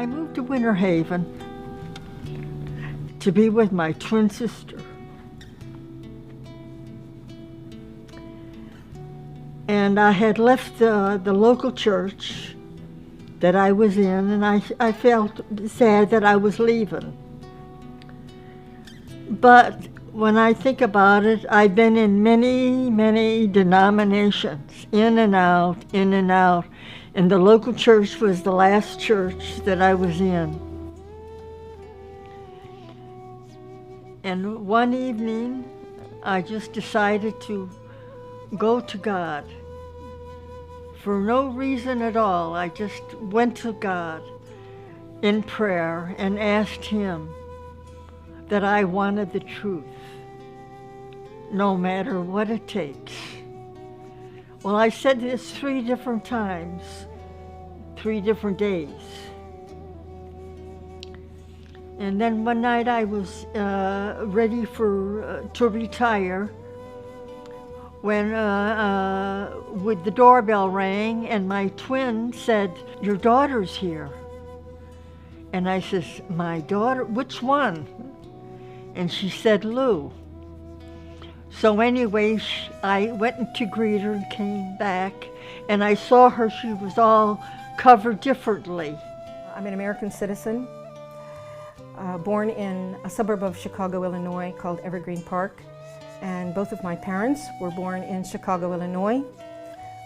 I moved to Winter Haven to be with my twin sister. And I had left the local church that I was in, and I felt sad that I was leaving. But when I think about it, I've been in many, many denominations, in and out, in and out. And the local church was the last church that I was in. And one evening, I just decided to go to God. For no reason at all, I just went to God in prayer and asked Him that I wanted the truth, no matter what it takes. Well, I said this 3 different times, 3 different days. And then one night I was ready to retire when with the doorbell rang and my twin said, "Your daughter's here." And I says, "My daughter? Which one?" And she said, "Lou." So anyway, I went to greet her and came back, and I saw her, she was all covered differently. I'm an American citizen, born in a suburb of Chicago, Illinois called Evergreen Park. And both of my parents were born in Chicago, Illinois.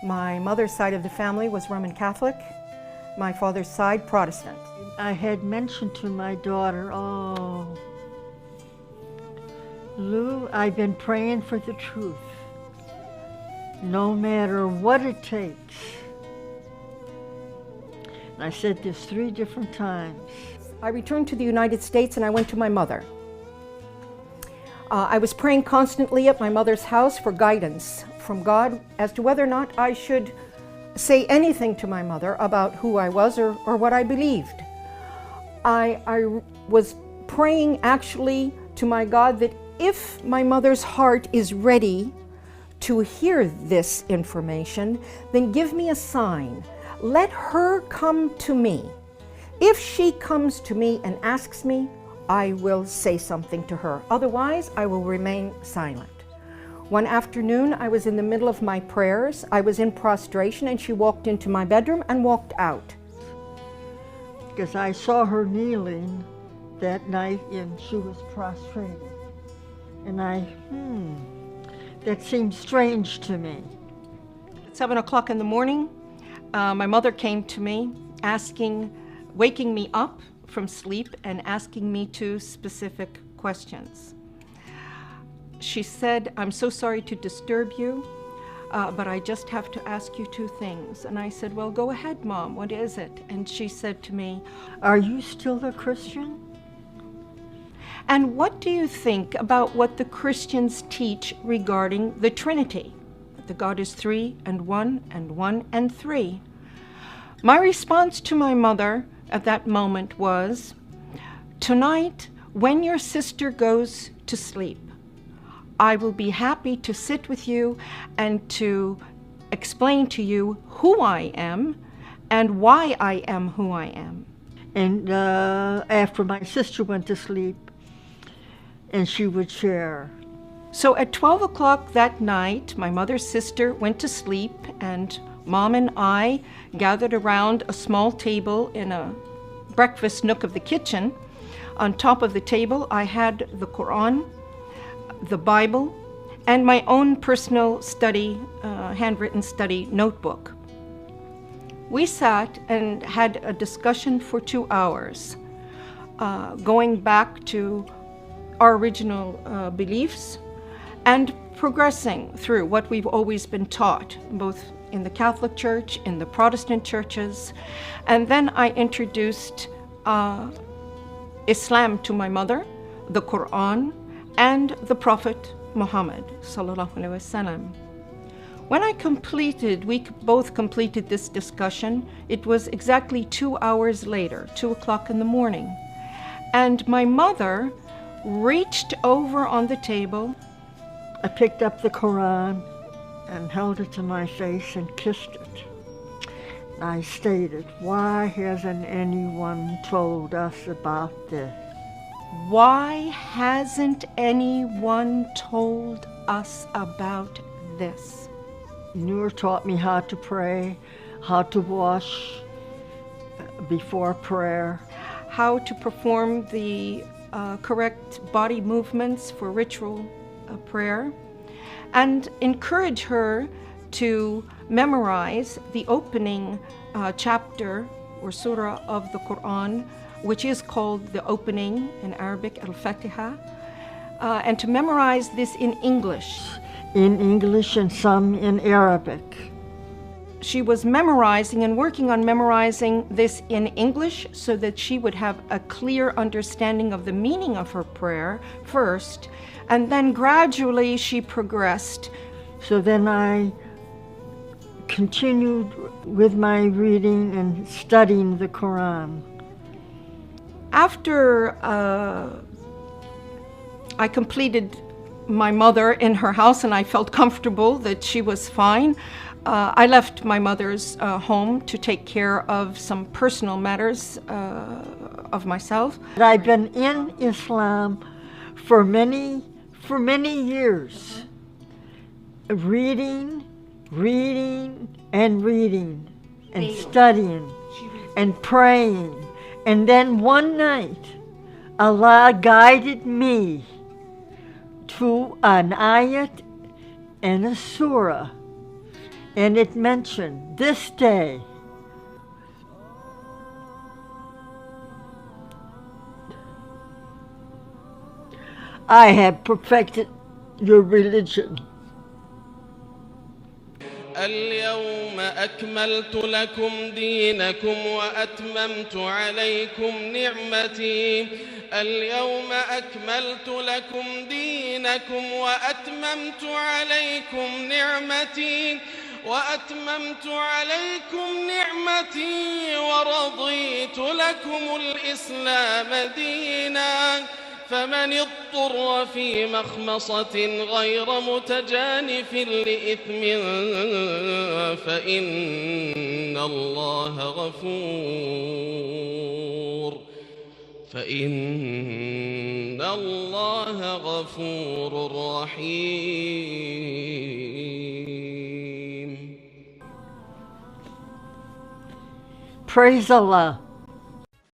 My mother's side of the family was Roman Catholic, my father's side Protestant. I had mentioned to my daughter, "Oh, Lou, I've been praying for the truth, no matter what it takes." And I said this 3 different times. I returned to the United States and I went to my mother. I was praying constantly at my mother's house for guidance from God as to whether or not I should say anything to my mother about who I was or what I believed. I was praying actually to my God that if my mother's heart is ready to hear this information, then give me a sign. Let her come to me. If she comes to me and asks me, I will say something to her. Otherwise, I will remain silent. One afternoon, I was in the middle of my prayers. I was in prostration, and she walked into my bedroom and walked out. Because I saw her kneeling that night, and she was prostrated. And that seemed strange to me. At 7 o'clock in the morning, my mother came to me waking me up from sleep and asking me 2 specific questions. She said, "I'm so sorry to disturb you, but I just have to ask you 2 things." And I said, "Well, go ahead, Mom, what is it?" And she said to me, "Are you still a Christian? And what do you think about what the Christians teach regarding the Trinity? That God is 3 and 1 and 1 and 3. My response to my mother at that moment was, "Tonight, when your sister goes to sleep, I will be happy to sit with you and to explain to you who I am and why I am who I am." And after my sister went to sleep, and she would share. So at 12 o'clock that night, my mother's sister went to sleep, and Mom and I gathered around a small table in a breakfast nook of the kitchen. On top of the table, I had the Quran, the Bible, and my own personal study, handwritten study notebook. We sat and had a discussion for 2 hours, going back to our original beliefs and progressing through what we've always been taught, both in the Catholic Church, in the Protestant churches. And then I introduced Islam to my mother, the Quran, and the Prophet Muhammad sallallahu alaihi wasallam. When we both completed this discussion, it was exactly 2 hours later, 2 o'clock in the morning. And my mother reached over on the table. I picked up the Quran and held it to my face and kissed it. I stated, why hasn't anyone told us about this? Why hasn't anyone told us about this? Noor taught me how to pray, how to wash before prayer. How to perform the correct body movements for ritual prayer, and encourage her to memorize the opening chapter or surah of the Quran, which is called the opening in Arabic, Al-Fatiha, and to memorize this in English. In English and some in Arabic. She was memorizing and working on memorizing this in English so that she would have a clear understanding of the meaning of her prayer first, and then gradually she progressed. So then I continued with my reading and studying the Quran. After I completed my mother in her house and I felt comfortable that she was fine, I left my mother's home to take care of some personal matters of myself. I've been in Islam for many years, reading and studying and praying. And then one night, Allah guided me to an ayat and a surah, and it mentioned this day. I have perfected your religion. اليوم أكملت لكم دينكم وأتممت عليكم نعمتي. اليوم أكملت لكم دينكم وأتممت عليكم نعمتي ورضيت لكم الإسلام دينا. فمن اضطر في مخمصة غير متجانف لإثم فإن الله غفور رحيم. Praise Allah.